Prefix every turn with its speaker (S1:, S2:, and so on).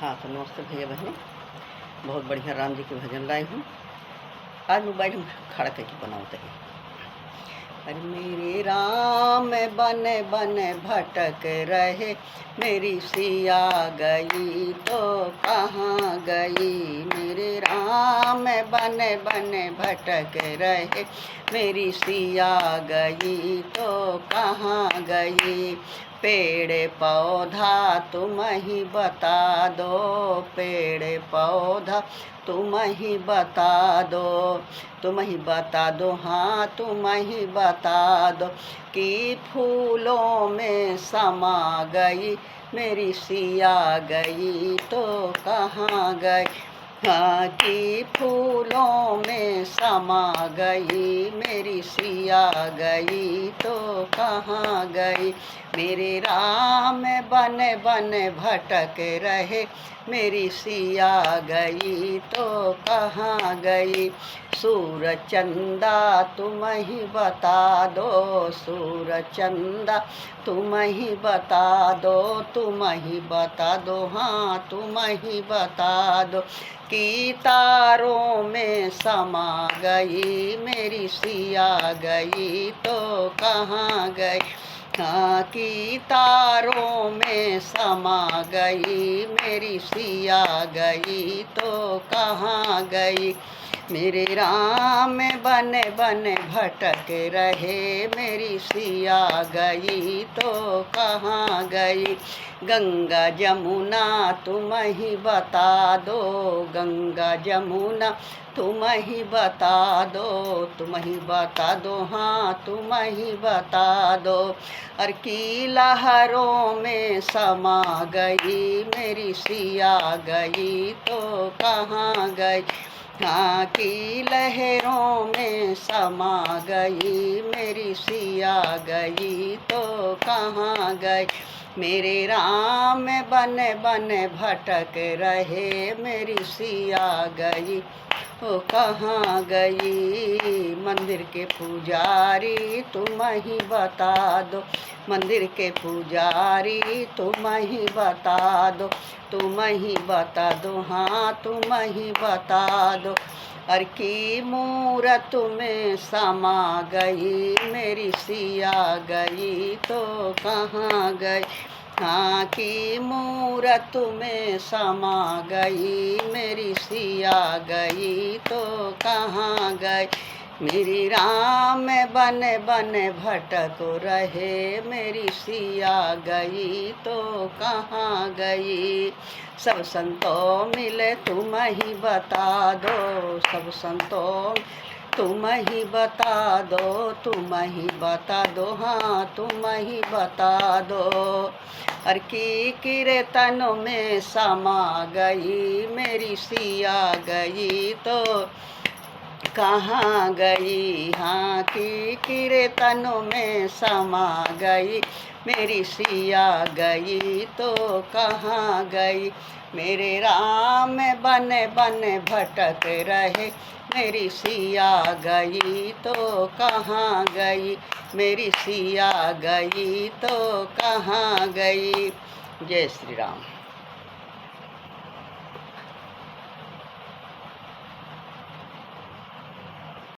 S1: हाँ तो नमस्ते भैया बहनों, बहुत बढ़िया राम जी के भजन लाए हूँ। आज मोबाइल हम खड़ा करके बनाते हैं। अरे मेरे राम बन बन भटक रहे, मेरी सिया गई तो कहाँ गई। मेरे राम बन बन भटक रहे, मेरी सिया गई तो कहाँ गई। पेड़ पौधा तुम ही बता दो, पेड़ पौधा तुम ही बता दो, तुम ही बता दो, हाँ तुम ही बता दो कि फूलों में समा गई, मेरी सिया गई तो कहाँ गई। हाँ कि फूलों में समा गई, मेरी सिया गई तो कहाँ गई। मेरे राम बन बन भटक रहे, मेरी सिया गई तो कहाँ गई। सूरज चंदा तुम ही बता दो, सूरज चंदा तुम ही बता दो, तुम ही बता दो, हाँ तुम ही बता दो कि तारों में समा गई, मेरी सिया गई तो कहाँ गई। हाँ कि तारों में समा गई, मेरी सिया गई तो कहाँ गई। मेरे राम बन बन भटक रहे, मेरी सिया गई तो कहाँ गई। गंगा जमुना तुम ही बता दो, गंगा जमुना तुम ही बता दो, तुम ही बता दो, हाँ तुम ही बता दो। और की लहरों में समा गई, मेरी सिया गई तो कहाँ गई। हाँ की लहरों में समा गई, मेरी सिया गई तो कहाँ गई। मेरे राम बन बन भटक रहे, मेरी सिया गई ओ कहाँ गई। मंदिर के पुजारी तुम ही बता दो, मंदिर के पुजारी तुम ही बता दो, तुम ही बता दो, हाँ तुम ही बता दो। और की मूरत में समा गई, मेरी सिया गई तो कहाँ गई। हाँ की मूरत में समा गई, मेरी सिया गई तो कहाँ गई। मेरी राम बन बन भटक रहे, मेरी सिया गई तो कहाँ गई। सब संतों मिले तुम ही बता दो, सब संतों तुम ही बता दो, तुम ही बता दो, हाँ तुम ही बता दो। और की कीर्तन में समा गई, मेरी सिया गई तो कहाँ गई। हाँ की कीर्तन में समा गई, मेरी सिया गई तो कहाँ गई। मेरे राम बन बन भटक रहे, मेरी सिया गई तो कहाँ गई, मेरी सिया गई तो कहाँ गई। जय श्री राम।